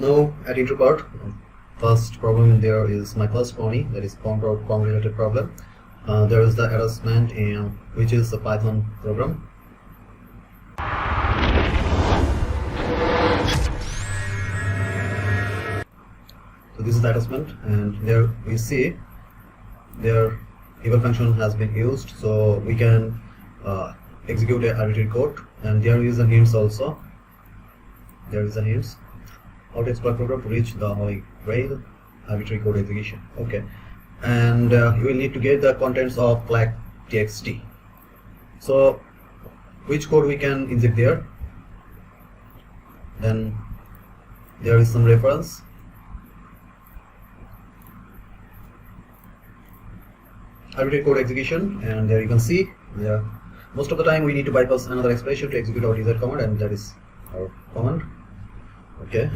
Now at intro part, first problem there is my first pony, that is pom related problem. There is the adjustment, which is a Python program. So this is the attachment, and there we see their eval function has been used, so we can execute a arbitrary code, and there is a hints also. There is a hints how to exploit program to reach the holy grail, arbitrary code execution. Okay, and you will need to get the contents of flag txt. So which code we can inject there? Then there is some reference. Arbitrary code execution, and there you can see, yeah, most of the time we need to bypass another expression to execute our desired command, and that is our command. Okay.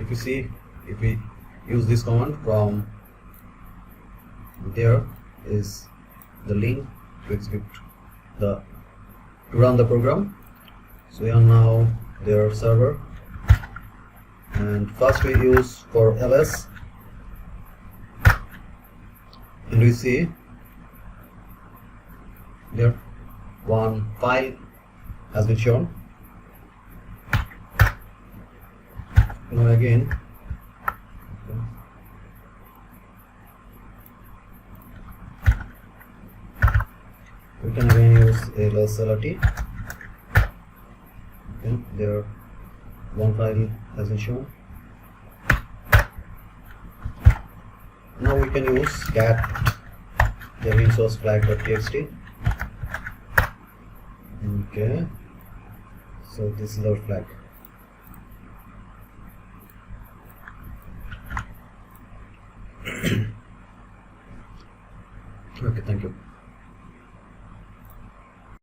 If you see, if we use this command, from there is the link to execute to run the program. So we are now their server, and first we use for ls, and we see there one file has been shown. Now again, we can again use ls_lt. Okay, there one file has been shown. Now we can use cat the resource flag.txt. Okay, so this is our flag. Okay, thank you.